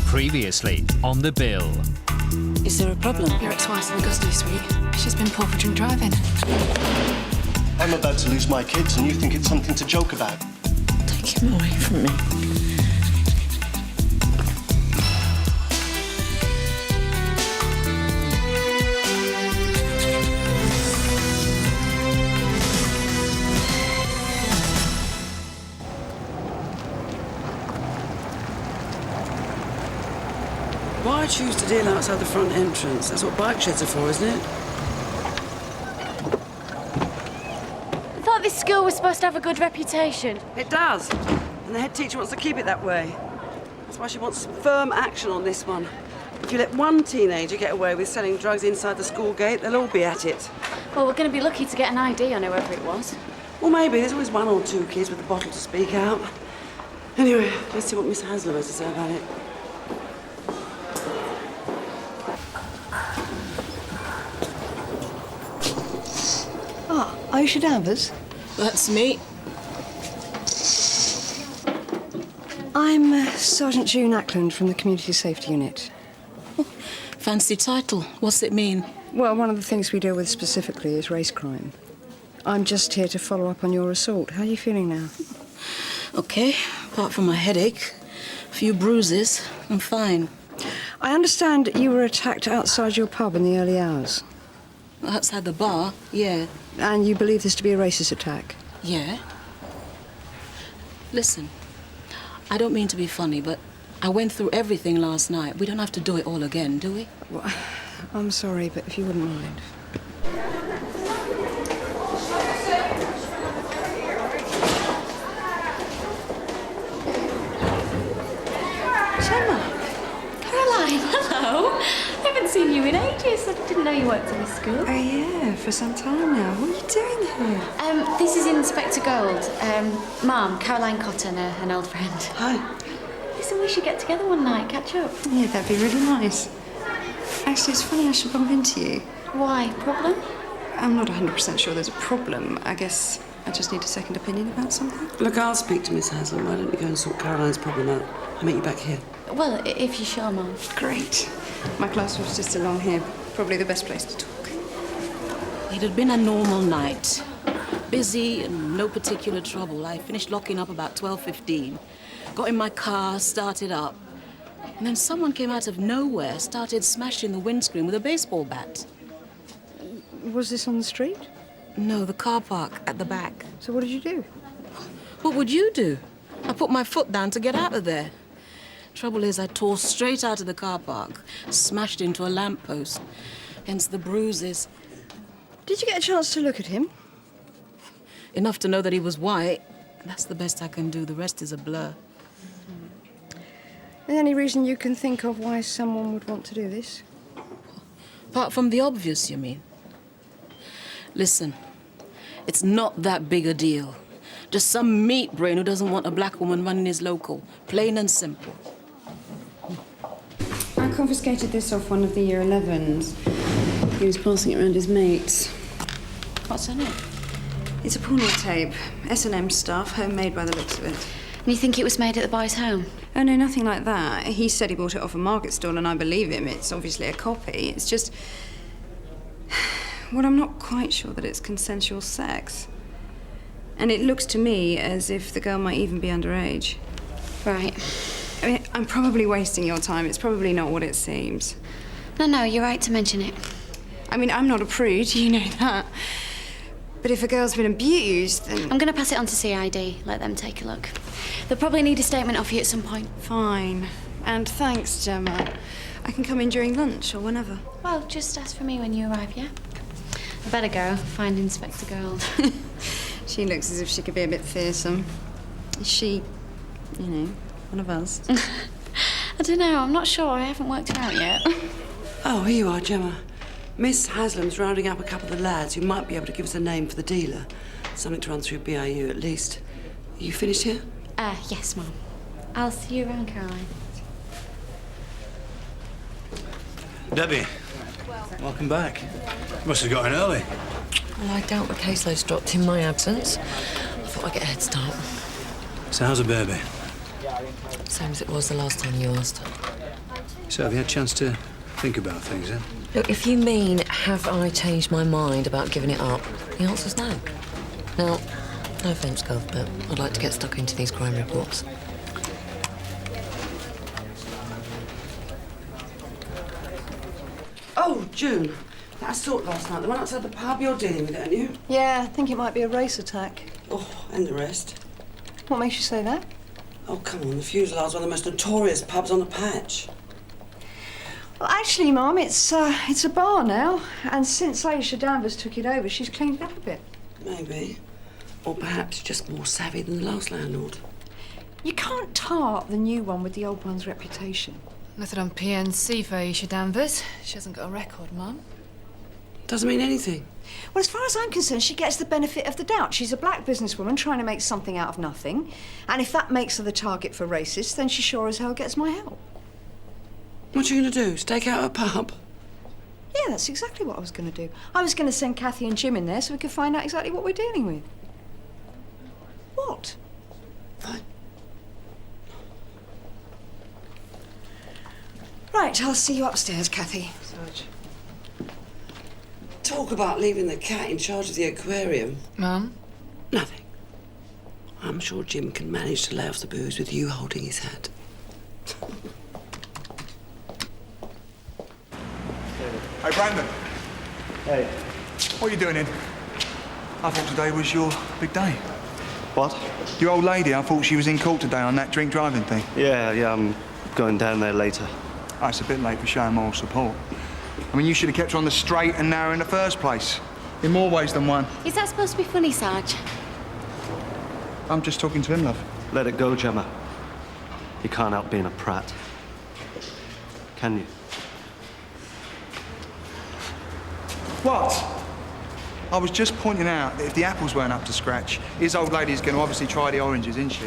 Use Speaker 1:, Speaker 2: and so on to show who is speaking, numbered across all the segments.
Speaker 1: Previously on The Bill.
Speaker 2: Is there a problem?
Speaker 3: Your ex-wife's in the custody suite. She's been poor for drink driving.
Speaker 4: I'm about to lose my kids and you think it's something to joke about.
Speaker 2: Take him away from me.
Speaker 5: Why choose to deal outside the front entrance? That's what bike sheds are for, isn't it?
Speaker 6: I thought this school was supposed to have a good reputation.
Speaker 5: It does. And the head teacher wants to keep it that way. That's why she wants firm action on this one. If you let one teenager get away with selling drugs inside the school gate, they'll all be at it.
Speaker 6: Well, we're going to be lucky to get an ID on whoever it was.
Speaker 5: Well, maybe. There's always one or two kids with a bottle to speak out. Anyway, let's see what Miss Haslam has to say about it.
Speaker 2: Aisha Danvers? That's me.
Speaker 7: I'm Sergeant June Ackland from the Community Safety Unit.
Speaker 2: Fancy title. What's it mean?
Speaker 7: Well, one of the things we deal with specifically is race crime. I'm just here to follow up on your assault. How are you feeling now?
Speaker 2: Okay, apart from my headache, a few bruises, I'm fine.
Speaker 7: I understand you were attacked outside your pub in the early hours.
Speaker 2: Outside the bar, yeah.
Speaker 7: And you believe this to be a racist attack?
Speaker 2: Yeah. Listen, I don't mean to be funny, but I went through everything last night. We don't have to do it all again, do we?
Speaker 7: Well, I'm sorry, but if you wouldn't mind.
Speaker 6: Caroline, hello. I haven't seen you in ages. I didn't know you worked in this school.
Speaker 8: Oh, yeah, for some time now. What are you doing here?
Speaker 6: This is Inspector Gold. Mum, Caroline Cotton, an old friend.
Speaker 5: Hi.
Speaker 6: Listen, we should get together one night, catch up.
Speaker 8: Yeah, that'd be really nice. Actually, it's funny I should bump into you.
Speaker 6: Why? Problem?
Speaker 8: I'm not 100% sure there's a problem. I guess I just need a second opinion about something.
Speaker 5: Look, I'll speak to Miss Haslam. Why don't you go and sort Caroline's problem out? I'll meet you back here.
Speaker 6: Well, if you're sure, Mum.
Speaker 8: Great. My class was just along here. Probably the best place to talk.
Speaker 2: It had been a normal night. Busy and no particular trouble. I finished locking up about 12:15. Got in my car, started up. And then someone came out of nowhere, started smashing the windscreen with a baseball bat.
Speaker 7: Was this on the street?
Speaker 2: No, the car park at the back.
Speaker 7: So what did you do?
Speaker 2: What would you do? I put my foot down to get out of there. Trouble is, I tore straight out of the car park, smashed into a lamppost, hence the bruises.
Speaker 7: Did you get a chance to look at him?
Speaker 2: Enough to know that he was white. That's the best I can do. The rest is a blur.
Speaker 7: Any reason you can think of why someone would want to do this?
Speaker 2: Apart from the obvious, you mean? Listen, it's not that big a deal. Just some meat brain who doesn't want a black woman running his local. Plain and simple.
Speaker 8: I confiscated this off one of the Year 11s. He was passing it around his mates.
Speaker 6: What's in it?
Speaker 8: It's a porno tape. S&M stuff, homemade by the looks of it.
Speaker 6: And you think it was made at the boy's home?
Speaker 8: Oh, no, nothing like that. He said he bought it off a market stall, and I believe him. It's obviously a copy. It's just... well, I'm not quite sure that it's consensual sex. And it looks to me as if the girl might even be underage.
Speaker 6: Right.
Speaker 8: I mean, I'm probably wasting your time. It's probably not what it seems.
Speaker 6: No, you're right to mention it.
Speaker 8: I mean, I'm not a prude, you know that. But if a girl's been abused, then...
Speaker 6: I'm going to pass it on to CID. Let them take a look. They'll probably need a statement off you at some point.
Speaker 8: Fine. And thanks, Gemma. I can come in during lunch or whenever.
Speaker 6: Well, just ask for me when you arrive, yeah? I better go find Inspector Gold.
Speaker 8: She looks as if she could be a bit fearsome. Is she, you know, one of us?
Speaker 6: I don't know. I'm not sure. I haven't worked her out yet.
Speaker 5: Oh, here you are, Gemma. Miss Haslam's rounding up a couple of the lads who might be able to give us a name for the dealer. Something to run through BIU, at least. You finished here?
Speaker 6: Yes, Mum. I'll see you around, Caroline.
Speaker 9: Debbie, welcome back. Must have got in early.
Speaker 10: Well, I doubt the caseload's dropped in my absence. I thought I'd get a head start.
Speaker 9: So how's the baby?
Speaker 10: Same as it was the last time you asked.
Speaker 9: So have you had a chance to think about things, then?
Speaker 10: Look, if you mean, have I changed my mind about giving it up, the answer's no. Now, no offence, Gov, but I'd like to get stuck into these crime reports.
Speaker 5: Oh, June. That assault last night, the one outside the pub, you're dealing with it, aren't you?
Speaker 7: Yeah, I think it might be a race attack.
Speaker 5: Oh, and the rest.
Speaker 7: What makes you say that?
Speaker 5: Oh, come on, the Fusilage's one of the most notorious pubs on the patch.
Speaker 7: Well, actually, Mum, it's a bar now. And since Aisha Danvers took it over, she's cleaned it up a bit.
Speaker 5: Maybe. Or perhaps just more savvy than the last landlord.
Speaker 7: You can't tar up the new one with the old one's reputation.
Speaker 3: Nothing on PNC for Aisha Danvers. She hasn't got a record, Mum.
Speaker 5: Doesn't mean anything.
Speaker 7: Well, as far as I'm concerned, she gets the benefit of the doubt. She's a black businesswoman trying to make something out of nothing. And if that makes her the target for racists, then she sure as hell gets my help.
Speaker 5: What are you going to do? Stake out a pub?
Speaker 7: Yeah, that's exactly what I was going to do. I was going to send Kathy and Jim in there so we could find out exactly what we're dealing with. What?
Speaker 5: Fine.
Speaker 7: Right, I'll see you upstairs, Kathy.
Speaker 5: Sarge. Talk about leaving the cat in charge of the aquarium.
Speaker 3: Mum?
Speaker 5: Nothing. I'm sure Jim can manage to lay off the booze with you holding his hat.
Speaker 11: Hey, Brandon.
Speaker 4: Hey.
Speaker 11: What are you doing in? I thought today was your big day.
Speaker 4: What?
Speaker 11: Your old lady, I thought she was in court today on that drink driving thing.
Speaker 4: Yeah, I'm going down there later.
Speaker 11: Oh, it's a bit late for showing moral support. I mean, you should have kept her on the straight and narrow in the first place. In more ways than one.
Speaker 6: Is that supposed to be funny, Sarge?
Speaker 11: I'm just talking to him, love.
Speaker 4: Let it go, Gemma. You can't help being a prat. Can you?
Speaker 11: What? I was just pointing out that if the apples weren't up to scratch, his old lady's going to obviously try the oranges, isn't she?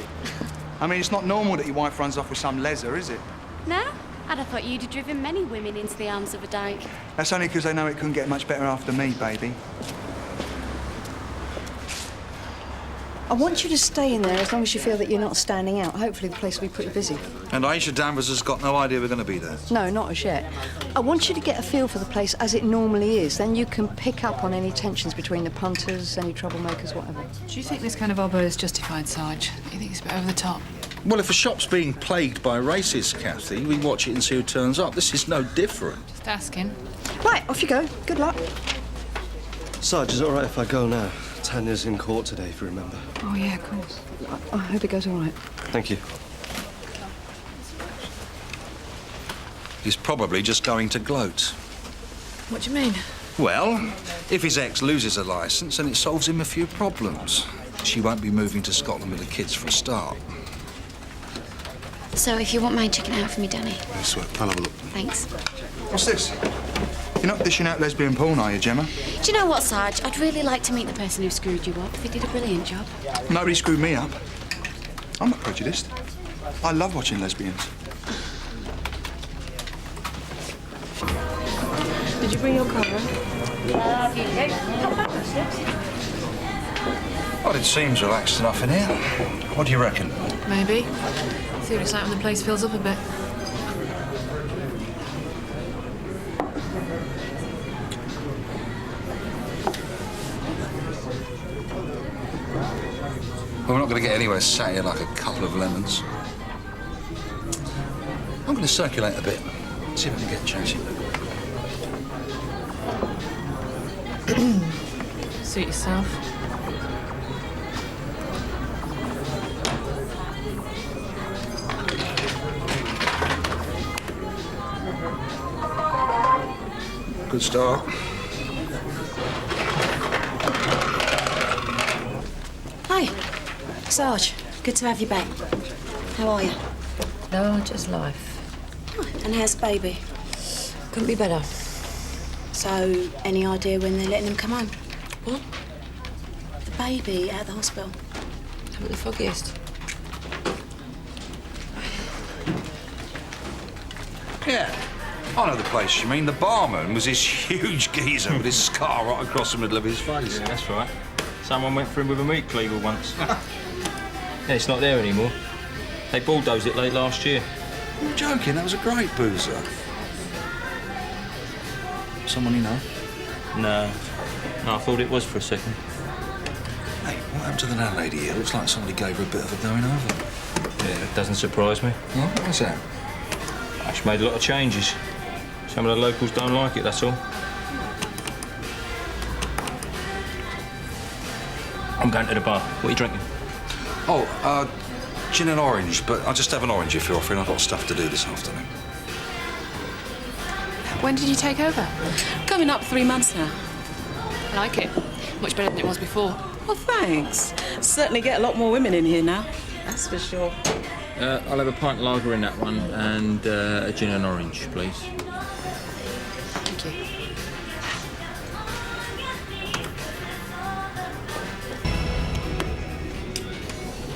Speaker 11: I mean, it's not normal that your wife runs off with some leather, is it?
Speaker 6: No? I'd have thought you'd have driven many women into the arms of a dyke.
Speaker 11: That's only because they know it couldn't get much better after me, baby.
Speaker 7: I want you to stay in there as long as you feel that you're not standing out. Hopefully the place will be pretty busy.
Speaker 9: And Aisha Danvers has got no idea we're going to be there.
Speaker 7: No, not as yet. I want you to get a feel for the place as it normally is. Then you can pick up on any tensions between the punters, any troublemakers, whatever.
Speaker 3: Do you think this kind of obbo is justified, Sarge? You think it's a bit over the top?
Speaker 9: Well, if a shop's being plagued by racists, Kathy, we watch it and see who turns up. This is no different.
Speaker 3: Just asking.
Speaker 7: Right, off you go. Good luck.
Speaker 4: Sarge, is it all right if I go now? Tanya's in court today, if you remember.
Speaker 7: Oh, yeah, of course. I hope it goes all right.
Speaker 4: Thank you.
Speaker 9: He's probably just going to gloat.
Speaker 3: What do you mean?
Speaker 9: Well, if his ex loses a licence, then it solves him a few problems. She won't be moving to Scotland with the kids for a start.
Speaker 6: So if you won't mind checking it out for me, Danny.
Speaker 11: Yes, well, I'll have a look.
Speaker 6: Thanks.
Speaker 11: What's this? You're not dishing out lesbian porn, are you, Gemma?
Speaker 6: Do you know what, Sarge? I'd really like to meet the person who screwed you up. He did a brilliant job.
Speaker 11: Nobody screwed me up. I'm not prejudiced. I love watching lesbians.
Speaker 7: Did you bring your cover?
Speaker 9: Well, it seems relaxed enough in here. What do you reckon?
Speaker 3: Maybe. See what it's like when the place fills up a bit.
Speaker 9: Well, we're not going to get anywhere sat here like a couple of lemons. I'm going to circulate a bit, see if we can get chatting.
Speaker 3: Suit yourself.
Speaker 9: Good start.
Speaker 2: Hi, Sarge. Good to have you back. How are you?
Speaker 10: Large as life.
Speaker 2: Oh, and how's baby?
Speaker 10: Couldn't be better.
Speaker 2: So, any idea when they're letting him come home?
Speaker 10: What?
Speaker 2: The baby at the hospital.
Speaker 10: Haven't the foggiest.
Speaker 9: Yeah. I know the place you mean. The barman was this huge geezer with his scar right across the middle of his face.
Speaker 12: Yeah, that's right. Someone went for him with a meat cleaver once. Yeah, it's not there anymore. They bulldozed it late last year.
Speaker 9: You're joking, that was a great boozer. Someone you know?
Speaker 12: No, I thought it was for a second.
Speaker 9: Hey, what happened to the landlady here? Looks like somebody gave her a bit of a going over.
Speaker 12: Yeah, it doesn't surprise me.
Speaker 9: What? What's that?
Speaker 12: She made a lot of changes. Some of the locals don't like it, that's all. I'm going to the bar. What are you drinking?
Speaker 9: Oh, gin and orange, but I'll just have an orange if you're offering. I've got stuff to do this afternoon.
Speaker 3: When did you take over?
Speaker 2: Coming up 3 months now.
Speaker 3: I like it. Much better than it was before.
Speaker 2: Well, thanks. Certainly get a lot more women in here now. That's for sure.
Speaker 12: I'll have a pint lager in that one and a gin and orange, please.
Speaker 3: Thank you.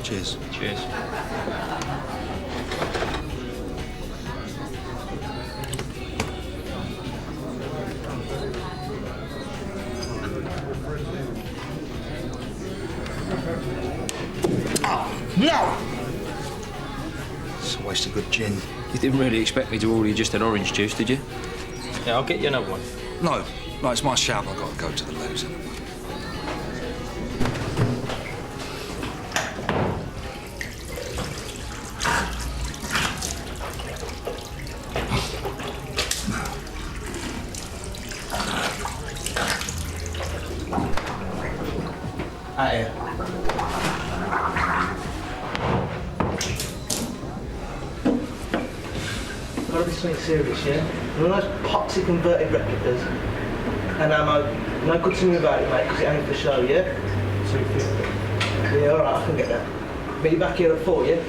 Speaker 9: Cheers.
Speaker 12: Cheers.
Speaker 9: No! It's a waste of good gin.
Speaker 12: You didn't really expect me to order you just an orange juice, did you? Yeah, I'll get you another one.
Speaker 9: No, it's my shout. I've got to go to the loos.
Speaker 13: Hiya. Gotta be something serious, yeah? One of those poxy converted replicas. And ammo. No good to me about it, mate, because it ain't for show, yeah? 250. Yeah, alright, I can get that. Meet you back here at 4, yeah?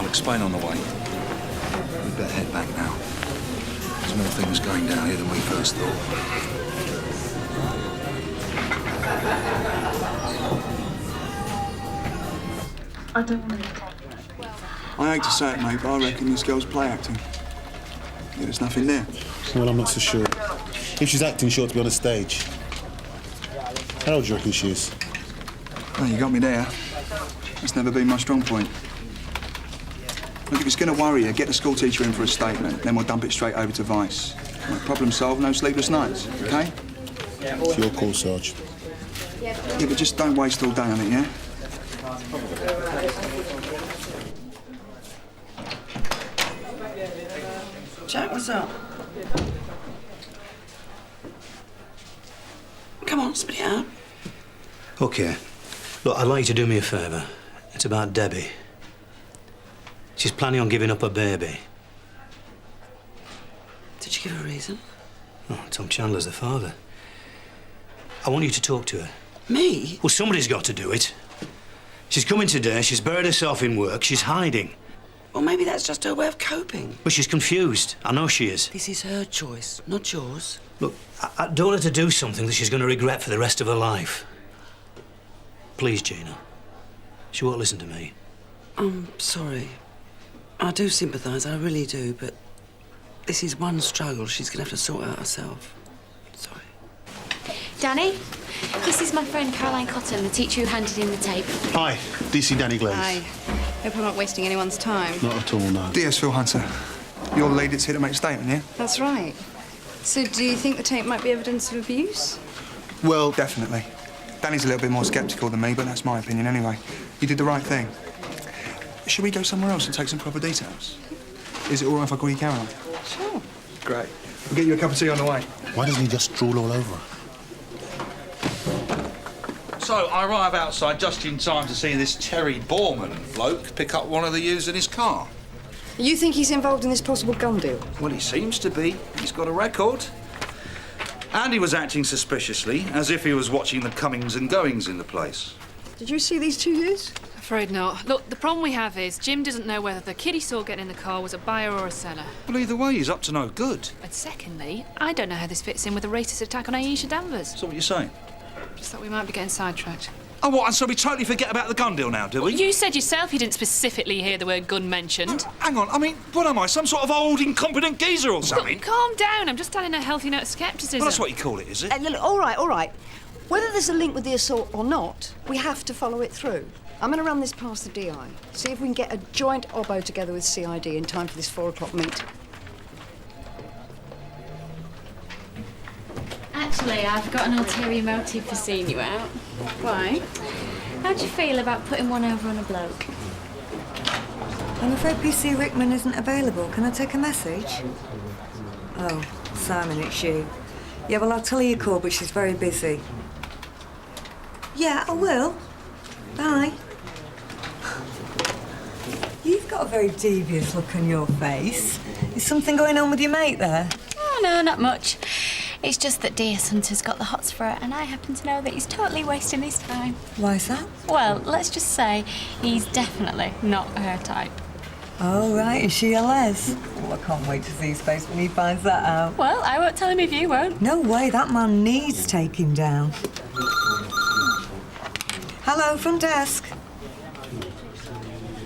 Speaker 9: Explain on the way. We'd better head back now. There's more things going down here than we first thought.
Speaker 14: I don't want to be taken.
Speaker 11: I hate to say it, mate, but I reckon this girl's play acting. Yeah, there's nothing there.
Speaker 15: Well, I'm not so sure. If she's acting, she ought to be on a stage. How old do you reckon she is?
Speaker 11: Well, you got me there. That's never been my strong point. Look, if it's going to worry you, get the school teacher in for a statement, then we'll dump it straight over to Vice. Right, problem solved, no sleepless nights, OK?
Speaker 15: It's your call, Sarge.
Speaker 11: Yeah, but just don't waste all day on it, yeah?
Speaker 5: Jack, what's up? Come on, spit it out.
Speaker 16: OK. Look, I'd like you to do me a favour. It's about Debbie. She's planning on giving up her baby.
Speaker 5: Did you give a reason?
Speaker 16: Oh, Tom Chandler's the father. I want you to talk to her.
Speaker 5: Me?
Speaker 16: Well, somebody's got to do it. She's coming today, she's buried herself in work, she's hiding.
Speaker 5: Well, maybe that's just her way of coping.
Speaker 16: But she's confused. I know she is.
Speaker 5: This is her choice, not yours.
Speaker 16: Look, I don't want her to do something that she's going to regret for the rest of her life. Please, Gina. She won't listen to me.
Speaker 5: I'm sorry. I do sympathise, I really do, but this is one struggle she's going to have to sort out herself. Sorry.
Speaker 6: Danny, this is my friend Caroline Cotton, the teacher who handed in the tape.
Speaker 15: Hi, DC Danny Glaze.
Speaker 8: Hi. Hope I'm not wasting anyone's time.
Speaker 15: Not at all, no.
Speaker 11: DS Phil Hunter. You're the lady that's here to make a statement, yeah?
Speaker 8: That's right. So do you think the tape might be evidence of abuse?
Speaker 11: Well, definitely. Danny's a little bit more sceptical than me, but that's my opinion anyway. You did the right thing. Should we go somewhere else and take some proper details? Is it all right if I call you Caroline?
Speaker 8: Sure.
Speaker 11: Great. We'll get you a cup of tea on the way.
Speaker 15: Why doesn't he just drool all over her?
Speaker 11: So,
Speaker 9: So I arrive outside just in time to see this Terry Borman bloke pick up one of the youths in his car.
Speaker 7: You think he's involved in this possible gun deal?
Speaker 9: Well, he seems to be. He's got a record. And he was acting suspiciously, as if he was watching the comings and goings in the place.
Speaker 7: Did you see these 2 youths?
Speaker 3: Afraid not. Look, the problem we have is Jim doesn't know whether the kid he saw getting in the car was a buyer or a seller.
Speaker 9: Well, either way, he's up to no good.
Speaker 3: And secondly, I don't know how this fits in with the racist attack on Aisha Danvers.
Speaker 9: So what you're saying?
Speaker 3: Just thought we might be getting sidetracked.
Speaker 9: Oh, what, and so we totally forget about the gun deal now, do we?
Speaker 3: Well, you said yourself you didn't specifically hear the word gun mentioned.
Speaker 9: Hang on, I mean, what am I, some sort of old, incompetent geezer or something?
Speaker 3: Look, calm down. I'm just telling a healthy note of scepticism.
Speaker 9: Well, that's what you call it, is it?
Speaker 7: Look, all right. Whether there's a link with the assault or not, we have to follow it through. I'm going to run this past the DI, see if we can get a joint obbo together with CID in time for this 4 o'clock meet.
Speaker 6: Actually, I've got an ulterior motive for seeing you out.
Speaker 8: Why?
Speaker 6: How do you feel about putting one over on a bloke?
Speaker 17: I'm afraid PC Rickman isn't available. Can I take a message? Oh, Simon, it's you. Yeah, well, I'll tell her you called, but she's very busy. Yeah, I will. Bye. You've got a very devious look on your face. Is something going on with your mate there?
Speaker 6: Oh, no, not much. It's just that DS Hunter's got the hots for it, and I happen to know that he's totally wasting his time.
Speaker 17: Why's that?
Speaker 6: Well, let's just say he's definitely not her type.
Speaker 17: Oh, right. Is she a les? Oh, I can't wait to see his face when he finds that out.
Speaker 6: Well, I won't tell him if you won't.
Speaker 17: No way. That man needs taking down. Hello, front desk.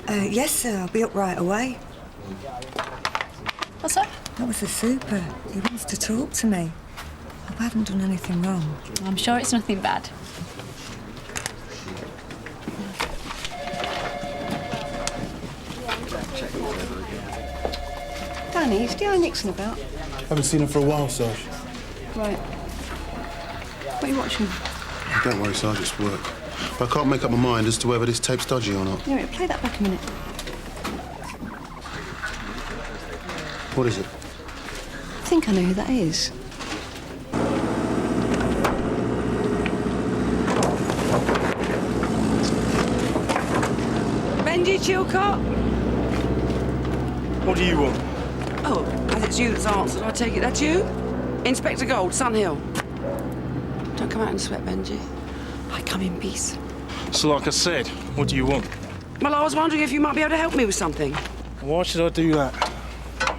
Speaker 17: Yes, sir. I'll be up right away.
Speaker 6: What's up?
Speaker 17: That was the super. He wants to talk to me. I haven't done anything wrong.
Speaker 6: I'm sure it's nothing bad.
Speaker 7: Danny, is D.I. Nixon about?
Speaker 15: Haven't seen him for a while, Sarge.
Speaker 7: Right. What are you watching?
Speaker 15: Don't worry, Sarge, it's work. But I can't make up my mind as to whether this tape's dodgy or not.
Speaker 7: Yeah, play that back a minute.
Speaker 15: What is it?
Speaker 7: I think I know who that is.
Speaker 5: Benji Chilcott?
Speaker 13: What do you want?
Speaker 5: Oh, as it's you that's answered, I take it that's you? Inspector Gold, Sunhill. Don't come out and sweat, Benji. I come in peace.
Speaker 13: So, like I said, what do you want?
Speaker 5: Well, I was wondering if you might be able to help me with something.
Speaker 13: Why should I do that?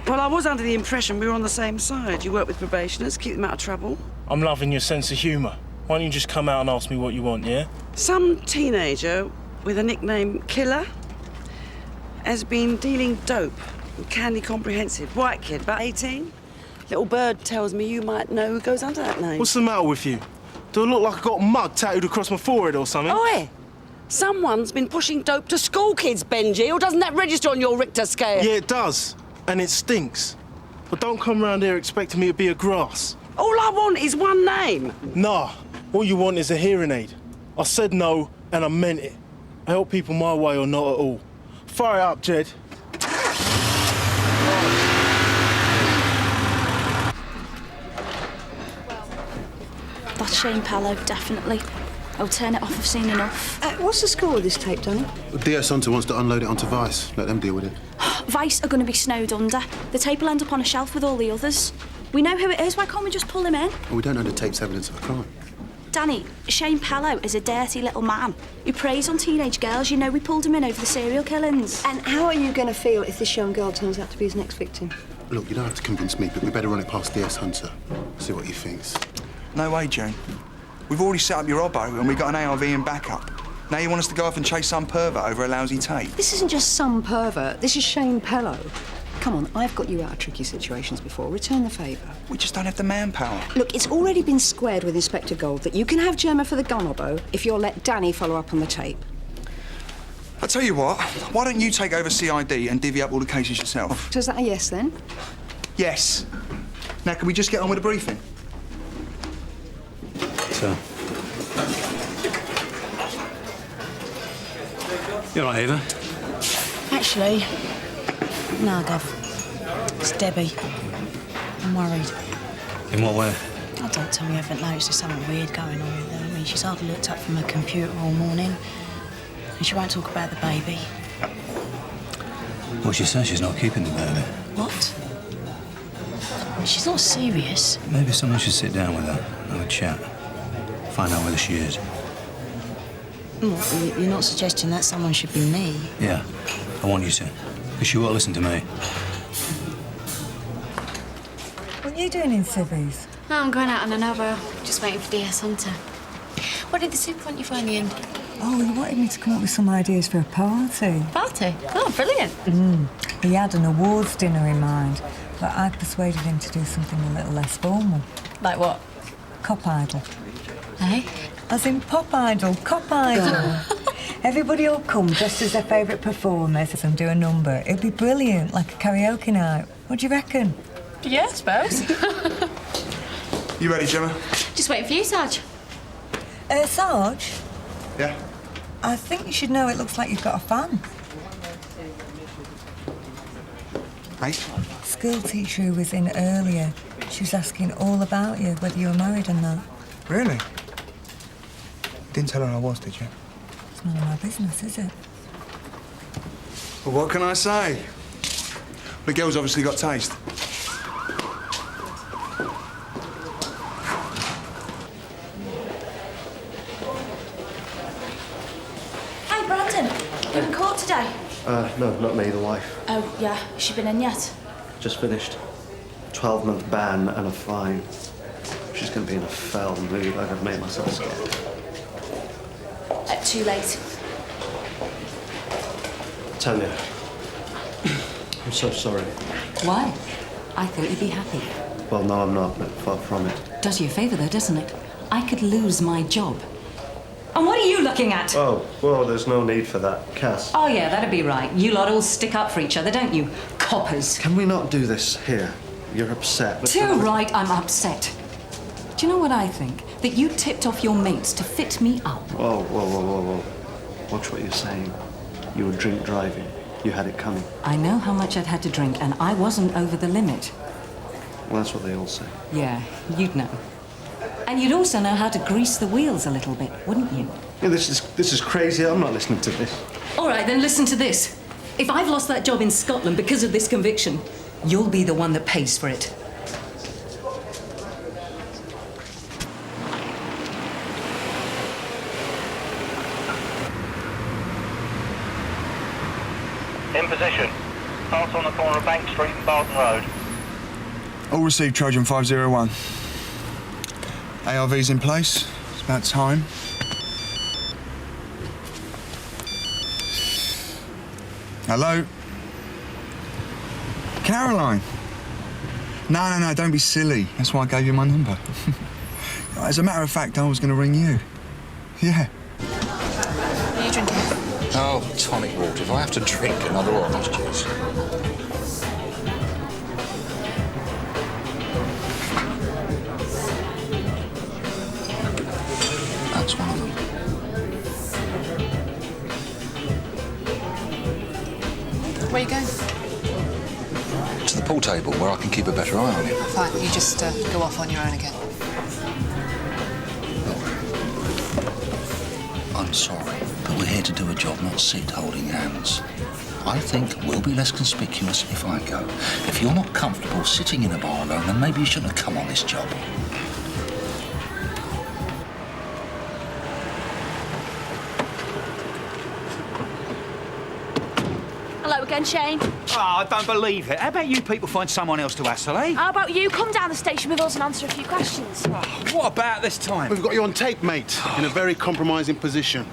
Speaker 5: Well, I was under the impression we were on the same side. You work with probationers, keep them out of trouble.
Speaker 13: I'm loving your sense of humour. Why don't you just come out and ask me what you want, yeah?
Speaker 5: Some teenager with a nickname Killer has been dealing dope in Candy Comprehensive. White kid, about 18. Little bird tells me you might know who goes under that name.
Speaker 13: What's the matter with you? Do I look like I got mud tattooed across my forehead or something?
Speaker 5: Oi! Someone's been pushing dope to school kids, Benji, or doesn't that register on your Richter scale?
Speaker 13: Yeah, it does. And it stinks. But don't come round here expecting me to be a grass.
Speaker 5: All I want is one name.
Speaker 13: Nah, all you want is a hearing aid. I said no, and I meant it. I help people my way or not at all. Fire it up, Jed.
Speaker 18: That's Shane Pallow, definitely. I'll turn it off, I've seen enough.
Speaker 7: What's the score with this tape, Danny?
Speaker 15: DS Hunter wants to unload it onto Vice. Let them deal with it.
Speaker 18: Vice are going to be snowed under. The tape will end up on a shelf with all the others. We know who it is, why can't we just pull him in?
Speaker 15: Well, we don't know the tape's evidence of a crime.
Speaker 18: Danny, Shane Pallow is a dirty little man who preys on teenage girls. You know we pulled him in over the serial killings.
Speaker 7: And how are you going to feel if this young girl turns out to be his next victim?
Speaker 15: Look, you don't have to convince me, but we better run it past DS Hunter. See what he thinks.
Speaker 11: No way, June. We've already set up your obbo and we've got an ARV in backup. Now you want us to go off and chase some pervert over a lousy tape?
Speaker 7: This isn't just some pervert. This is Shane Pallow. Come on, I've got you out of tricky situations before. Return the favour.
Speaker 11: We just don't have the manpower.
Speaker 7: Look, it's already been squared with Inspector Gold that you can have Gemma for the gun obbo if you'll let Danny follow up on the tape.
Speaker 11: I'll tell you what, why don't you take over CID and divvy up all the cases yourself?
Speaker 7: So is that a yes, then?
Speaker 11: Yes. Now, can we just get on with the briefing?
Speaker 16: So. You all right, Eva?
Speaker 18: Actually, no, Gov. It's Debbie. I'm worried.
Speaker 16: In what way?
Speaker 18: I don't tell me you haven't noticed there's something weird going on with her. I mean,
Speaker 2: mean, she's hardly looked up from her computer all morning. And she won't talk about the baby.
Speaker 16: Well, she says she's not keeping the baby.
Speaker 2: What? She's not serious.
Speaker 16: Maybe someone should sit down with her, have a chat, find out whether she is.
Speaker 2: Well, you're not suggesting that someone should be me?
Speaker 16: Yeah, I want you to, because she won't listen to me.
Speaker 17: What are you doing in Civvies?
Speaker 6: Oh, I'm going out on an hour. Just waiting for DS Hunter. What did the super want you for in the end?
Speaker 17: Oh, he wanted me to come up with some ideas for a party.
Speaker 6: Party? Oh, brilliant.
Speaker 17: He had an awards dinner in mind, but I persuaded him to do something a little less formal.
Speaker 6: Like what?
Speaker 17: Cop Idol.
Speaker 6: Eh?
Speaker 17: As in Pop Idol, Cop Idol. Everybody will come dressed as their favourite performers and do a number. It'll be brilliant, like a karaoke night. What do you reckon?
Speaker 6: Yeah, I suppose.
Speaker 11: You ready, Gemma?
Speaker 6: Just waiting for you, Sarge.
Speaker 17: Sarge?
Speaker 11: Yeah?
Speaker 17: I think you should know it looks like you've got a fan.
Speaker 11: Hey?
Speaker 17: School teacher who was in earlier. She was asking all about you, whether you were married or not.
Speaker 11: Really? Didn't tell her I was, did you?
Speaker 17: It's none of my business, is it?
Speaker 11: Well, what can I say? The girl's obviously got taste.
Speaker 18: Hey, Brandon. You in court today?
Speaker 4: No, not me, the wife.
Speaker 18: Oh, yeah. Has she been in yet?
Speaker 4: Just finished. 12-month ban and a fine. She's going to be in a fell mood. I've got to make myself scared.
Speaker 18: Too late.
Speaker 4: Tanya, I'm so sorry.
Speaker 10: Why? I thought you'd be happy.
Speaker 4: Well, no, I'm not, but far from it.
Speaker 10: Does you a favour, though, doesn't it? I could lose my job. And what are you looking at?
Speaker 4: Oh, well, there's no need for that. Cass.
Speaker 10: Oh, yeah, that'd be right. You lot all stick up for each other, don't you? Coppers.
Speaker 4: Can we not do this here? You're upset.
Speaker 10: Too right, I'm upset. Do you know what I think? That you tipped off your mates to fit me up.
Speaker 4: Whoa, whoa, whoa, whoa, whoa. Watch what you're saying. You were drink driving. You had it coming.
Speaker 10: I know how much I'd had to drink, and I wasn't over the limit.
Speaker 4: Well, that's what they all say.
Speaker 10: Yeah, you'd know. And you'd also know how to grease the wheels a little bit, wouldn't you?
Speaker 4: Yeah, this is crazy. I'm not listening to this.
Speaker 10: All right, then listen to this. If I've lost that job in Scotland because of this conviction, you'll be the one that pays for it.
Speaker 19: In position. Pass on the corner of Bank Street and Barton Road.
Speaker 11: All received, Trojan 501. ARV's in place. It's about time. Hello? Caroline? No, don't be silly. That's why I gave you my number. As a matter of fact, I was going to ring you. Yeah.
Speaker 6: What are you drinking?
Speaker 9: Oh, tonic water. If I have to drink another orange juice. That's one of them.
Speaker 3: Where are you going?
Speaker 9: To the pool table where I can keep a better eye on it.
Speaker 3: Fine, you just go off on your own again.
Speaker 9: I'm sorry, but we're here to do a job, not sit holding hands. I think we'll be less conspicuous if I go. If you're not comfortable sitting in a bar alone, then maybe you shouldn't have come on this job.
Speaker 18: Hello again, Shane.
Speaker 20: Oh, I don't believe it. How about you people find someone else to hassle, eh?
Speaker 18: How about you come down the station with us and answer a few questions?
Speaker 20: What about this time?
Speaker 15: We've got you on tape, mate, in a very compromising position.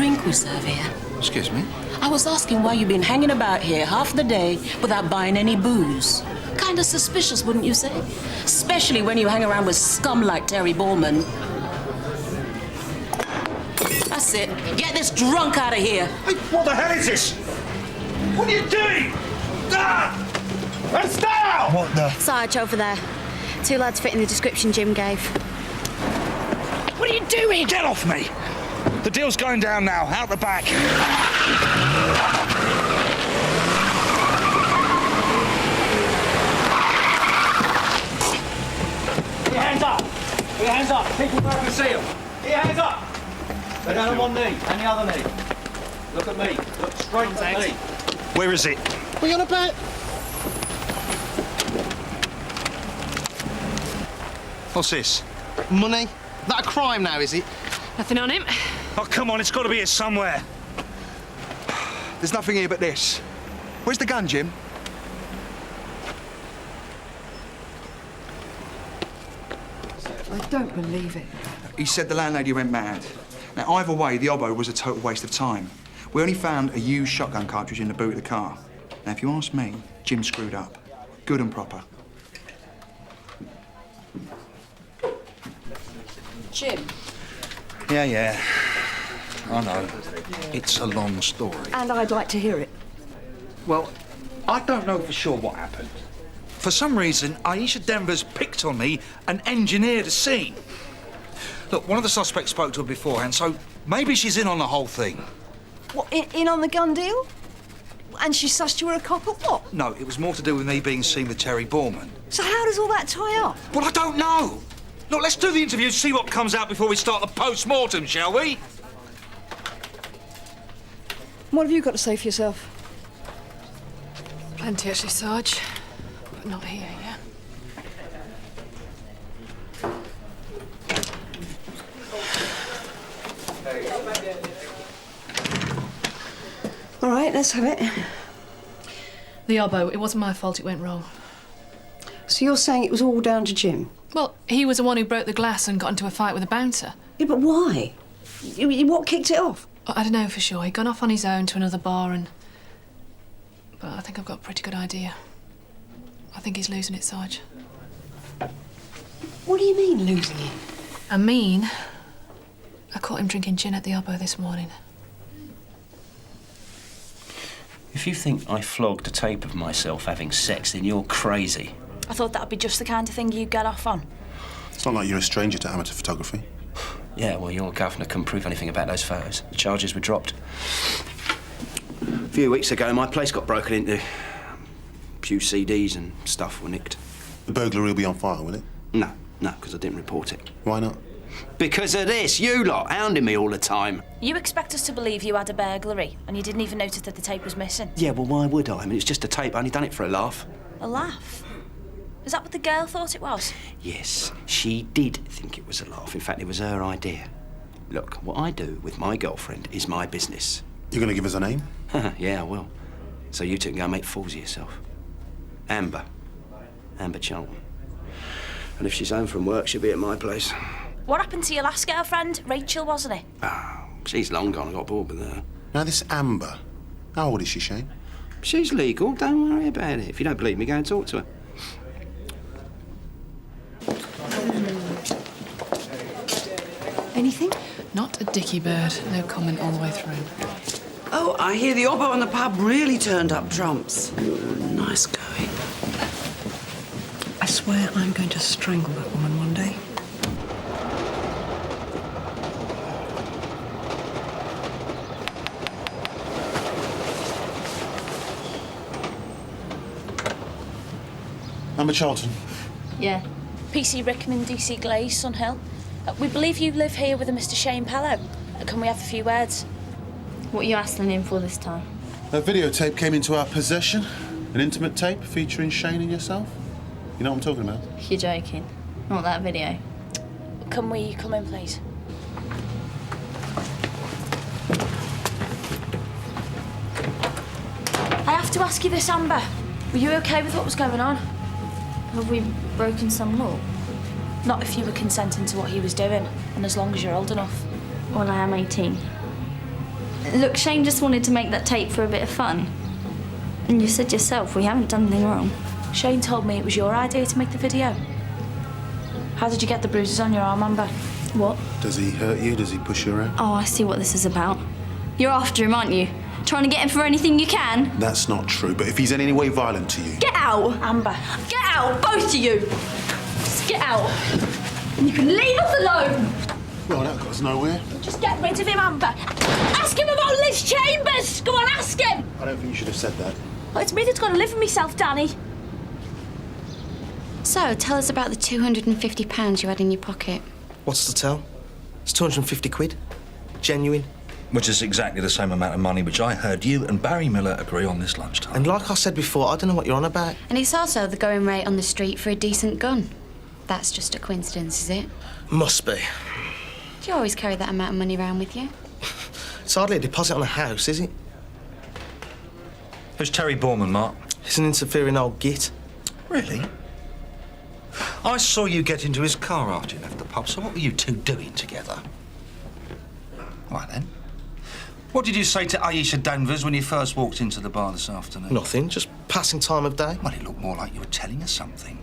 Speaker 2: drink we serve here?
Speaker 9: Excuse me?
Speaker 2: I was asking why you've been hanging about here half the day without buying any booze. Kinda suspicious, wouldn't you say? Especially when you hang around with scum like Terry Ballman. That's it. Get this drunk out of here.
Speaker 20: Hey, what the hell is this? What are you doing? Ah! Stay out!
Speaker 9: What the?
Speaker 18: Sarge, over there. 2 lads fitting the description Jim gave.
Speaker 20: What are you doing? Get off me! The deal's going down now, out the back.
Speaker 21: Put your hands up! Put your hands up! People both can see them. Put your hands up! Go down on one knee and the other knee. Look at me. Look straight at me.
Speaker 20: Where is it?
Speaker 15: What are you on about?
Speaker 20: What's this?
Speaker 13: Money? That a crime now, is it?
Speaker 3: Nothing on him.
Speaker 20: Oh, come on, it's got to be here somewhere.
Speaker 11: There's nothing here but this. Where's the gun, Jim?
Speaker 7: I don't believe it.
Speaker 11: He said the landlady went mad. Now, either way, the obbo was a total waste of time. We only found a used shotgun cartridge in the boot of the car. Now, if you ask me, Jim screwed up. Good and proper.
Speaker 7: Jim.
Speaker 9: Yeah. I know. It's a long story.
Speaker 7: And I'd like to hear it.
Speaker 20: Well, I don't know for sure what happened. For some reason, Aisha Danvers picked on me and engineered a scene. Look, one of the suspects spoke to her beforehand, so maybe she's in on the whole thing.
Speaker 7: What, in on the gun deal? And she sussed you were a cop or what?
Speaker 20: No, it was more to do with me being seen with Terry Ballman.
Speaker 7: So how does all that tie up?
Speaker 20: Well, I don't know. Look, let's do the interview, see what comes out before we start the post-mortem, shall we?
Speaker 7: What have you got to say for yourself?
Speaker 3: Plenty, actually, Sarge. But not here, yeah?
Speaker 7: All right, let's have it.
Speaker 3: The obbo, it wasn't my fault it went wrong.
Speaker 7: So you're saying it was all down to Jim?
Speaker 3: Well, he was the one who broke the glass and got into a fight with a bouncer.
Speaker 7: Yeah, but why? What kicked it off?
Speaker 3: I don't know for sure. He'd gone off on his own to another bar and... But I think I've got a pretty good idea. I think he's losing it, Sarge.
Speaker 7: What do you mean, losing it?
Speaker 3: I mean, I caught him drinking gin at the obbo this morning.
Speaker 22: If you think I flogged a tape of myself having sex, then you're crazy.
Speaker 18: I thought that'd be just the kind of thing you'd get off on.
Speaker 15: It's not like you're a stranger to amateur photography.
Speaker 22: Yeah, well, your governor couldn't prove anything about those photos. The charges were dropped. A few weeks ago, my place got broken into. A few CDs and stuff were nicked.
Speaker 15: The burglary will be on file, will it?
Speaker 22: No, because I didn't report it.
Speaker 15: Why not?
Speaker 22: Because of this, you lot hounding me all the time.
Speaker 18: You expect us to believe you had a burglary and you didn't even notice that the tape was missing?
Speaker 22: Yeah, well, why would I? I mean, it's just a tape. I only done it for a laugh.
Speaker 18: A laugh? Is that what the girl thought it was?
Speaker 22: Yes, she did think it was a laugh. In fact, it was her idea. Look, what I do with my girlfriend is my business.
Speaker 15: You're going to give us a name?
Speaker 22: Yeah, I will. So you two can go make fools of yourself. Amber Charlton. And if she's home from work, she'll be at my place.
Speaker 18: What happened to your last girlfriend? Rachel, wasn't it?
Speaker 22: Oh, she's long gone. I got bored with her.
Speaker 15: Now, this Amber, how old is she, Shane?
Speaker 22: She's legal. Don't worry about it. If you don't believe me, go and talk to her.
Speaker 7: Anything?
Speaker 3: Not a dicky bird. No comment all the way through.
Speaker 5: Oh, I hear the obbo and the pub really turned up trumps. Nice going.
Speaker 7: I swear I'm going to strangle that woman one day.
Speaker 15: Amber Charlton.
Speaker 18: Yeah. PC Rickman, DC Glaze, Sunhill. We believe you live here with a Mr. Shane Pellow. Can we have a few words?
Speaker 6: What are you asking him for this time?
Speaker 15: A videotape came into our possession. An intimate tape featuring Shane and yourself. You know what I'm talking about?
Speaker 6: You're joking. Not that video.
Speaker 18: Can we come in, please? I have to ask you this, Amber. Were you okay with what was going on?
Speaker 6: Have we broken some law?
Speaker 18: Not if you were consenting to what he was doing, and as long as you're old enough.
Speaker 6: Well, I am 18. Look, Shane just wanted to make that tape for a bit of fun. And you said yourself, we haven't done anything wrong.
Speaker 18: Shane told me it was your idea to make the video. How did you get the bruises on your arm, Amber? What?
Speaker 15: Does he hurt you? Does he push you around?
Speaker 6: Oh, I see what this is about. You're after him, aren't you? Trying to get him for anything you can?
Speaker 15: That's not true, but if he's in any way violent to you...
Speaker 6: Get out!
Speaker 18: Amber.
Speaker 6: Get out, both of you! Just get out. And you can leave us alone!
Speaker 15: Well, that got us nowhere.
Speaker 18: Just get rid of him, Amber. Ask him about Liz Chambers! Go on, ask him!
Speaker 15: I don't think you should have said that.
Speaker 18: Oh, it's me that's got to live with myself, Danny.
Speaker 6: So, tell us about the £250 you had in your pocket.
Speaker 13: What's to tell? It's 250 quid. Genuine.
Speaker 20: Which is exactly the same amount of money which I heard you and Barry Miller agree on this lunchtime.
Speaker 13: And like I said before, I don't know what you're on about.
Speaker 6: And it's also the going rate on the street for a decent gun. That's just a coincidence, is it?
Speaker 13: Must be.
Speaker 6: Do you always carry that amount of money around with you?
Speaker 13: It's hardly a deposit on a house, is it?
Speaker 20: Who's Terry Borman, Mark?
Speaker 13: He's an interfering old git.
Speaker 20: Really? I saw you get into his car after you left the pub, so what were you two doing together? Right then. What did you say to Aisha Danvers when you first walked into the bar this afternoon?
Speaker 13: Nothing, just passing time of day.
Speaker 20: Well, it looked more like you were telling us something.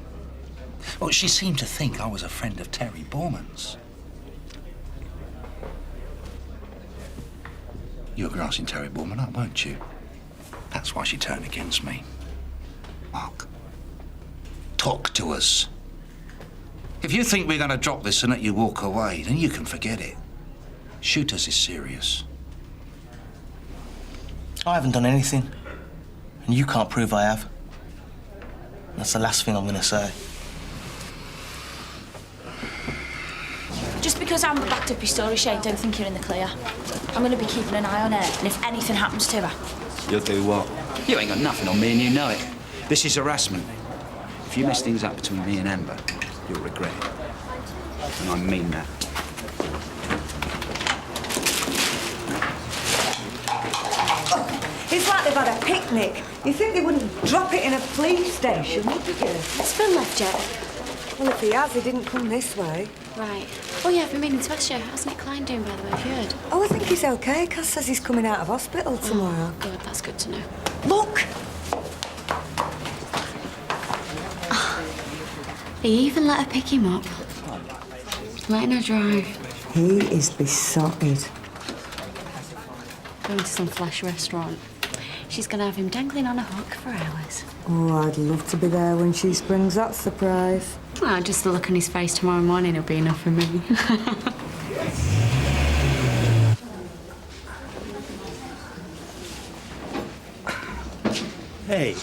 Speaker 20: Well, she seemed to think I was a friend of Terry Borman's. You were grassing Terry Borman up, weren't you? That's why she turned against me. Mark, talk to us. If you think we're going to drop this and let you walk away, then you can forget it. Shoot us is serious.
Speaker 13: I haven't done anything. And you can't prove I have. That's the last thing I'm going to say.
Speaker 18: Just because Amber backed up your story, Shane, don't think you're in the clear. I'm going to be keeping an eye on her, and if anything happens to her...
Speaker 22: You'll do what? You ain't got nothing on me and you know it. This is harassment. If you mess things up between me and Amber, you'll regret it. And I mean that.
Speaker 17: It's like they've had a picnic. You think they wouldn't drop it in a police station, would you?
Speaker 6: Has Phil left yet?
Speaker 17: Well, if he has, he didn't come this way.
Speaker 6: Right. Oh, yeah, I've been meaning to ask you. How's Nick Klein doing, by the way? Have you heard?
Speaker 17: Oh, I think he's OK. Cass says he's coming out of hospital tomorrow.
Speaker 6: Oh, good. That's good to know.
Speaker 17: Look!
Speaker 6: He even let her pick him up. Letting her drive.
Speaker 17: He is besotted.
Speaker 6: Going to some flash restaurant. She's going to have him dangling on a hook for hours.
Speaker 17: Oh, I'd love to be there when she springs that surprise.
Speaker 6: Well, just the look on his face tomorrow morning will be enough for me.
Speaker 1: Hey,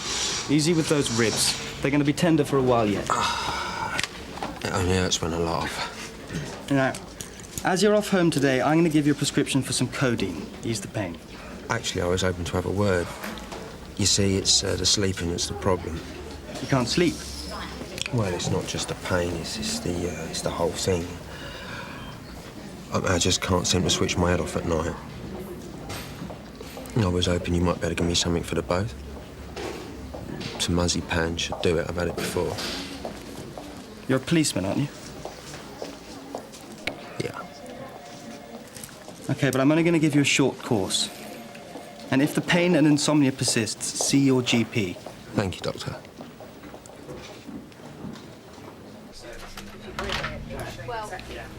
Speaker 1: easy with those ribs. They're going to be tender for a while yet.
Speaker 12: It only hurts when I laugh.
Speaker 1: Now, as you're off home today, I'm going to give you a prescription for some codeine. Ease the pain.
Speaker 12: Actually, I was hoping to have a word. You see, it's the sleeping that's the problem.
Speaker 1: You can't sleep?
Speaker 12: Well, it's not just the pain, it's the whole thing. I just can't seem to switch my head off at night. I was hoping you might be able to give me something for the both. Some Muzzy-Pan should do it. I've had it before.
Speaker 1: You're a policeman, aren't you?
Speaker 12: Yeah.
Speaker 1: OK, but I'm only going to give you a short course. And if the pain and insomnia persists, see your GP.
Speaker 12: Thank you, Doctor.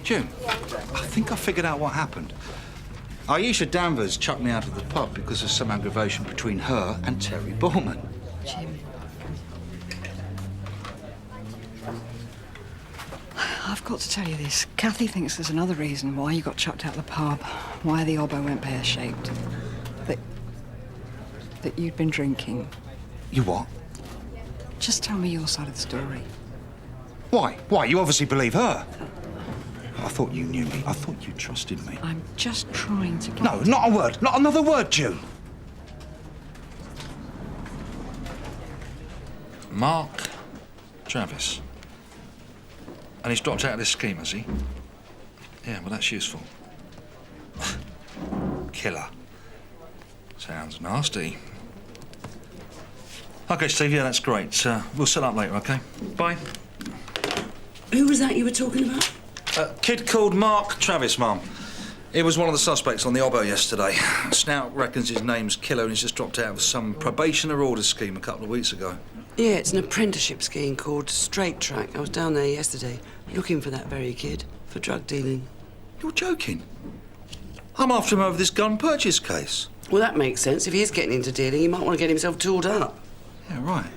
Speaker 20: June, I think I figured out what happened. Aisha Danvers chucked me out of the pub because of some aggravation between her and Terry Borman.
Speaker 7: Jim. I've got to tell you this. Kathy thinks there's another reason why you got chucked out of the pub, why the obbo went pear-shaped. That you'd been drinking.
Speaker 20: You what?
Speaker 7: Just tell me your side of the story.
Speaker 20: Why? Why? You obviously believe her. I thought you knew me. I thought you trusted me.
Speaker 7: I'm just trying to get...
Speaker 20: No, not a word. Not another word, June. Mark Travis. And he's dropped out of this scheme, has he? Yeah, well, that's useful. Killer. Sounds nasty. OK, Steve, yeah, that's great. We'll set up later, OK? Bye.
Speaker 5: Who was that you were talking about?
Speaker 20: A kid called Mark Travis, Mum. He was one of the suspects on the obbo yesterday. Snout reckons his name's Killer and he's just dropped out of some probation or order scheme a couple of weeks ago.
Speaker 5: Yeah, it's an apprenticeship scheme called Straight Track. I was down there yesterday looking for that very kid for drug dealing.
Speaker 20: You're joking? I'm after him over this gun purchase case.
Speaker 5: Well, that makes sense. If he is getting into dealing, he might want to get himself tooled up.
Speaker 20: Yeah, right.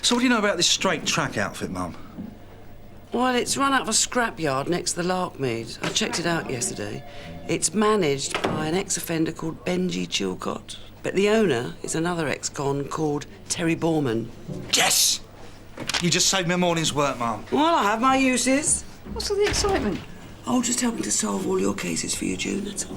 Speaker 20: So what do you know about this Straight Track outfit, Mum?
Speaker 5: Well, it's run out of a scrapyard next to the Larkmead. I checked it out yesterday. It's managed by an ex-offender called Benji Chilcott. But the owner is another ex-con called Terry Borman.
Speaker 20: Yes! You just saved me a morning's work, Mum.
Speaker 5: Well, I have my uses.
Speaker 7: What's all the excitement?
Speaker 5: Oh, just helping to solve all your cases for you, June, that's all.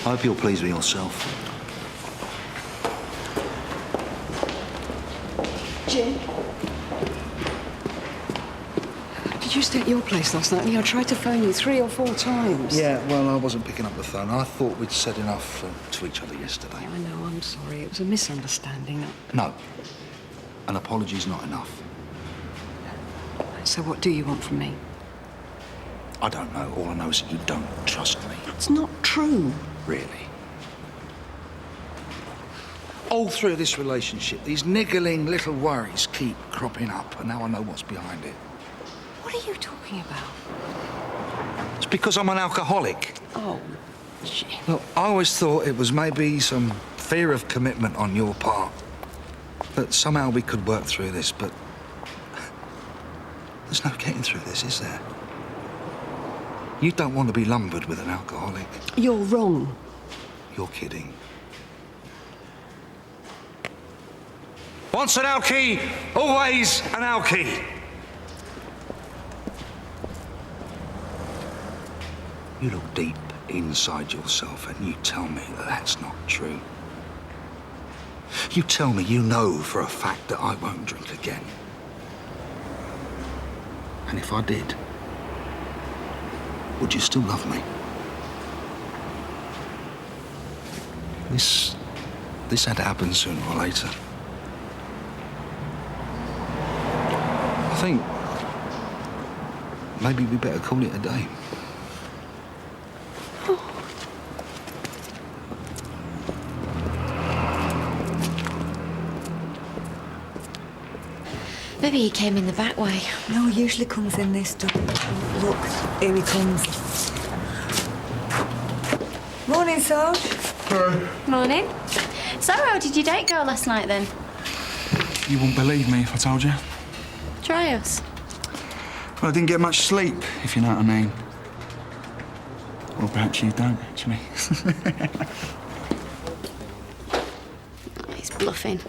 Speaker 9: I hope you're pleased with yourself.
Speaker 7: Jim? Did you stay at your place last night? I tried to phone you 3 or 4 times.
Speaker 20: Yeah, well, I wasn't picking up the phone. I thought we'd said enough to each other yesterday.
Speaker 7: I know, I'm sorry. It was a misunderstanding.
Speaker 20: No. An apology's not enough.
Speaker 7: So what do you want from me?
Speaker 20: I don't know. All I know is that you don't trust me.
Speaker 7: That's not true.
Speaker 20: Really? All through this relationship, these niggling little worries keep cropping up, and now I know what's behind it.
Speaker 7: What are you talking about?
Speaker 20: It's because I'm an alcoholic.
Speaker 7: Oh, Jim.
Speaker 20: Look, I always thought it was maybe some fear of commitment on your part. That somehow we could work through this, but there's no getting through this, is there? You don't want to be lumbered with an alcoholic.
Speaker 7: You're wrong.
Speaker 20: You're kidding. Once an alky, always an alky. You look deep inside yourself and you tell me that that's not true. You tell me you know for a fact that I won't drink again. And if I did, would you still love me? This had to happen sooner or later. I think maybe we better call it a day.
Speaker 6: Maybe he came in the back way.
Speaker 17: No, he usually comes in this door. Look, here he comes. Morning, Sarge.
Speaker 6: Morning. So, how did your date go last night, then?
Speaker 11: You wouldn't believe me if I told you.
Speaker 6: Try us.
Speaker 11: Well, I didn't get much sleep, if you know what I mean. Or perhaps you don't, actually.
Speaker 6: He's bluffing.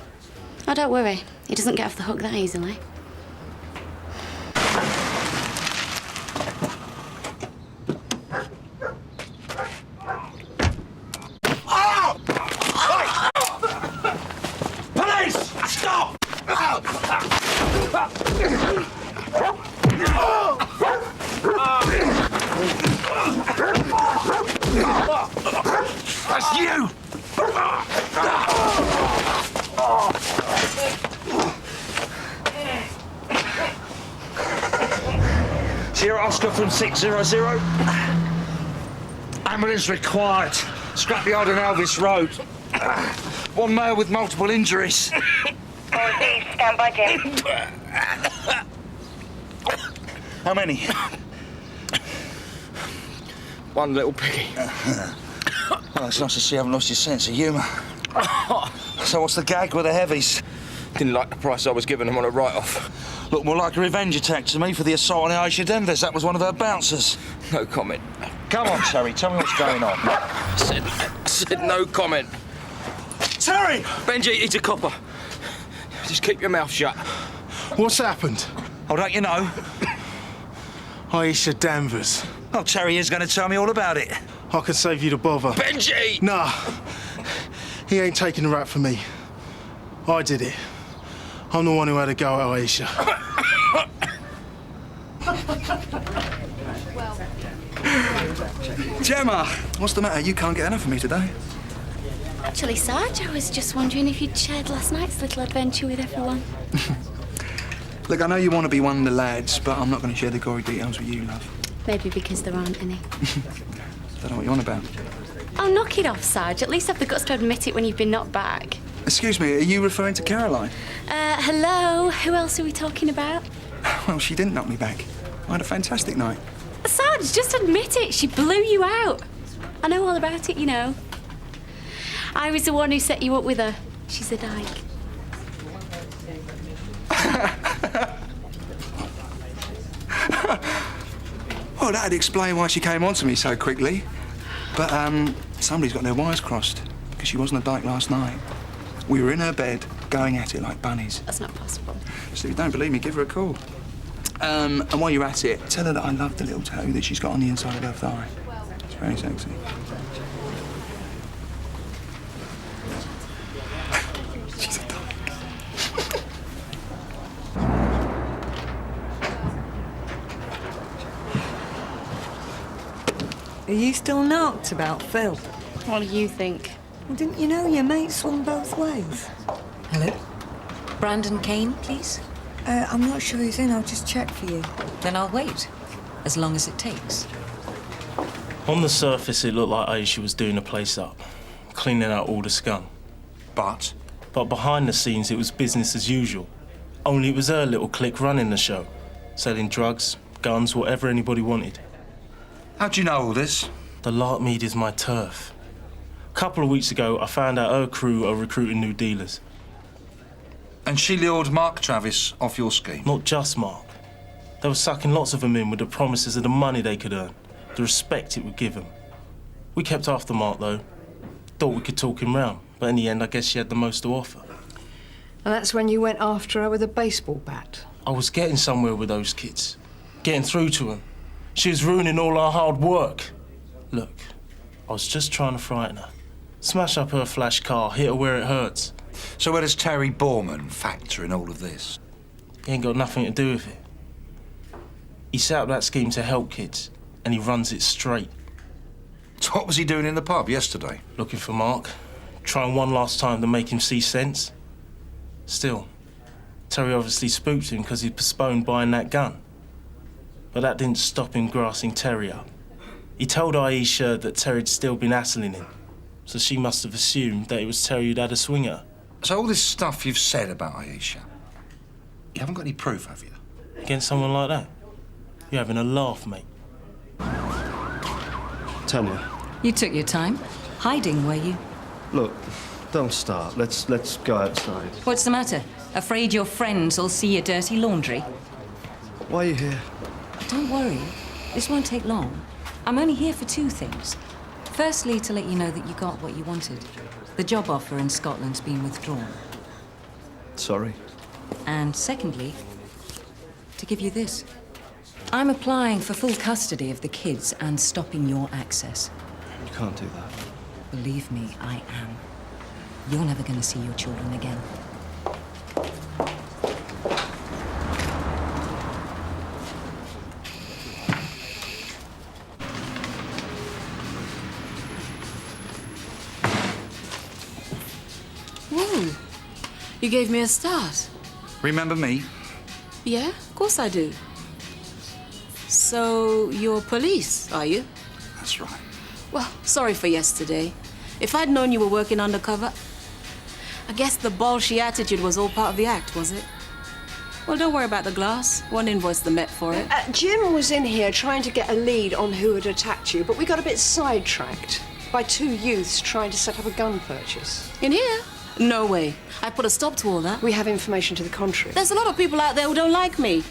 Speaker 6: Oh, don't worry. He doesn't get off the hook that easily.
Speaker 21: Police! Stop!
Speaker 20: That's you! Sierra Oscar from 600. Ambulance required. Scrapyard on Elvis Road. One male with multiple injuries.
Speaker 8: Stand by, Jim.
Speaker 20: How many?
Speaker 21: One little piggy.
Speaker 20: Well, it's nice to see you haven't lost your sense of humour. So what's the gag with the heavies?
Speaker 21: Didn't like the price I was giving them on a write-off.
Speaker 20: Looked more like a revenge attack to me for the assault on Aisha Danvers. That was one of her bouncers.
Speaker 21: No comment.
Speaker 20: Come on, Terry, tell me what's going on.
Speaker 21: I said no comment.
Speaker 20: Terry!
Speaker 21: Benji, he's a copper. Just keep your mouth shut.
Speaker 14: What's happened?
Speaker 20: Oh, don't you know?
Speaker 14: Aisha Danvers.
Speaker 20: Oh, Terry is going to tell me all about it.
Speaker 14: I can save you the bother.
Speaker 21: Benji!
Speaker 14: Nah. He ain't taking the rap for me. I did it. I'm the one who had a go at Aisha.
Speaker 11: Gemma! What's the matter? You can't get enough of me today.
Speaker 6: Actually, Sarge, I was just wondering if you'd shared last night's little adventure with everyone.
Speaker 11: Look, I know you want to be one of the lads, but I'm not going to share the gory details with you, love.
Speaker 6: Maybe because there aren't any.
Speaker 11: Don't know what you're on about.
Speaker 6: Oh, knock it off, Sarge. At least have the guts to admit it when you've been knocked back.
Speaker 11: Excuse me, are you referring to Caroline?
Speaker 6: Hello? Who else are we talking about?
Speaker 11: Well, she didn't knock me back. I had a fantastic night.
Speaker 6: Sarge, just admit it. She blew you out. I know all about it, you know. I was the one who set you up with her. She's a dyke.
Speaker 11: Well, that'd explain why she came on to me so quickly. But, somebody's got their wires crossed, because she wasn't a dyke last night. We were in her bed, going at it like bunnies.
Speaker 6: That's not possible.
Speaker 11: So if you don't believe me, give her a call. And while you're at it, tell her that I love the little tattoo that she's got on the inside of her thigh. It's very sexy. She's a dyke.
Speaker 17: Are you still knocked about Phil?
Speaker 6: What do you think?
Speaker 17: Well, didn't you know your mate swung both ways?
Speaker 10: Hello? Brandon Kane, please?
Speaker 17: I'm not sure he's in. I'll just check for you.
Speaker 10: Then I'll wait, as long as it takes.
Speaker 4: On the surface, it looked like Aisha was doing the place up, cleaning out all the scum.
Speaker 20: But?
Speaker 4: But behind the scenes, it was business as usual. Only it was her little clique running the show, selling drugs, guns, whatever anybody wanted.
Speaker 20: How do you know all this?
Speaker 4: The lark media's my turf. A couple of weeks ago, I found out her crew are recruiting new dealers.
Speaker 20: And she lured Mark Travis off your scheme?
Speaker 4: Not just Mark. They were sucking lots of them in with the promises of the money they could earn, the respect it would give them. We kept after Mark, though. Thought we could talk him round, but in the end, I guess she had the most to offer.
Speaker 7: And that's when you went after her with a baseball bat.
Speaker 4: I was getting somewhere with those kids, getting through to them. She was ruining all our hard work. Look, I was just trying to frighten her. Smash up her flash car, hit her where it hurts.
Speaker 20: So where does Terry Borman factor in all of this?
Speaker 4: He ain't got nothing to do with it. He set up that scheme to help kids, and he runs it straight.
Speaker 20: So what was he doing in the pub yesterday?
Speaker 4: Looking for Mark, trying one last time to make him see sense. Still, Terry obviously spooked him because he postponed buying that gun. But that didn't stop him grassing Terry up. He told Aisha that Terry'd still been hassling him, so she must have assumed that it was Terry who'd had a swing at her.
Speaker 20: So all this stuff you've said about Aisha, you haven't got any proof, have you?
Speaker 4: Against someone like that? You're having a laugh, mate.
Speaker 1: Tanya,
Speaker 10: You took your time. Hiding, were you?
Speaker 1: look, don't start. Let's go outside.
Speaker 10: What's the matter? Afraid your friends will see your dirty laundry?
Speaker 1: Why are you here?
Speaker 10: Don't worry. This won't take long. I'm only here for two things. Firstly, to let you know that you got what you wanted. The job offer in Scotland's been withdrawn.
Speaker 1: Sorry.
Speaker 10: And secondly, to give you this. I'm applying for full custody of the kids and stopping your access.
Speaker 1: You can't do that.
Speaker 10: Believe me, I am. You're never going to see your children again.
Speaker 2: Whoa. You gave me a start.
Speaker 20: Remember me?
Speaker 2: Yeah, of course I do. So, you're police, are you?
Speaker 20: That's right.
Speaker 2: Well, sorry for yesterday. If I'd known you were working undercover, I guess the bolshy attitude was all part of the act, was it? Well, don't worry about the glass. One invoice the Met for it.
Speaker 7: Jim was in here trying to get a lead on who had attacked you, but we got a bit sidetracked by two youths trying to set up a gun purchase.
Speaker 2: In here? No way. I put a stop to all that.
Speaker 7: We have information to the contrary.
Speaker 2: There's a lot of people out there who don't like me.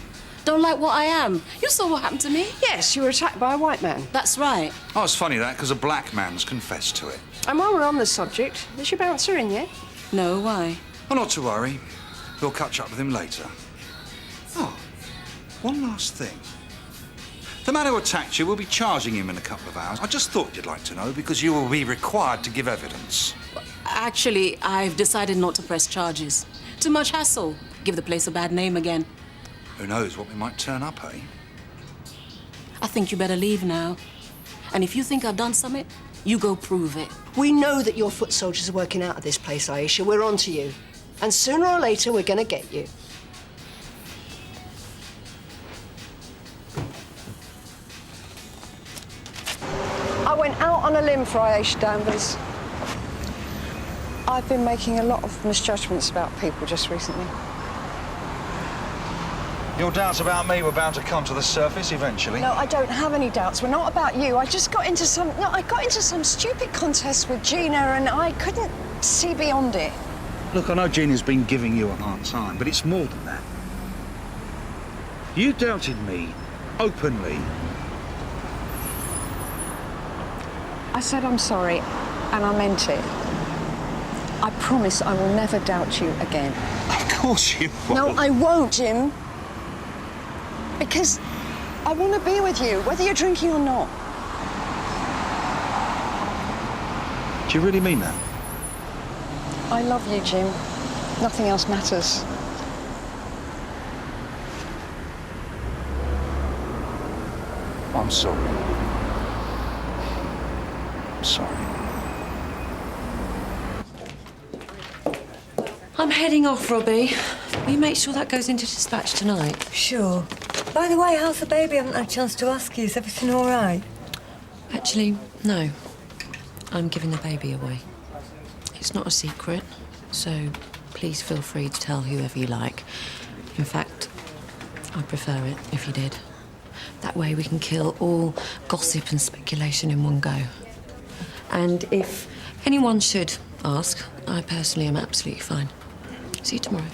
Speaker 2: Don't like what I am. You saw what happened to me.
Speaker 7: Yes, you were attacked by a white man.
Speaker 2: That's right.
Speaker 20: Oh, it's funny that, because a black man's confessed to it.
Speaker 7: And while we're on the subject, is your bouncer in yet?
Speaker 2: No, why?
Speaker 20: Oh, not to worry. We'll catch up with him later. Oh, one last thing. The man who attacked you will be charging him in a couple of hours. I just thought you'd like to know, because you will be required to give evidence.
Speaker 2: Actually, I've decided not to press charges. Too much hassle. Give the place a bad name again.
Speaker 20: Who knows what we might turn up, eh?
Speaker 2: I think you better leave now. And if you think I've done something, You go prove it.
Speaker 16: We know that your foot soldiers are working out of this place, Aisha. We're on to you. And sooner or later, we're going to get you.
Speaker 7: I went out on a limb for Aisha Danvers. I've been making a lot of misjudgments about people just recently.
Speaker 20: Your doubts about me were bound to come to the surface eventually.
Speaker 7: No, I don't have any doubts. We're not about you. I just got into some... No, I got into some stupid contest with Gina and I couldn't see beyond it.
Speaker 20: Look, I know Gina's been giving you a hard time, but it's more than that. You doubted me openly.
Speaker 7: I said I'm sorry, and I meant it. I promise I will never doubt you again.
Speaker 20: Of course you won't.
Speaker 7: No, I won't, Jim. Because I want to be with you, whether you're drinking or not.
Speaker 20: Do you really mean that?
Speaker 7: I love you, Jim. Nothing else matters.
Speaker 20: I'm sorry. I'm sorry.
Speaker 10: I'm heading off, Robbie. Will you make sure that goes into dispatch tonight?
Speaker 17: Sure. By the way, how's the baby? I haven't had a chance to ask you. Is everything all right?
Speaker 10: Actually, no. I'm giving the baby away. It's not a secret, so please feel free to tell whoever you like. In fact, I'd prefer it if you did. That way we can kill all gossip and speculation in one go. And if anyone should ask, I personally am absolutely fine. See you tomorrow.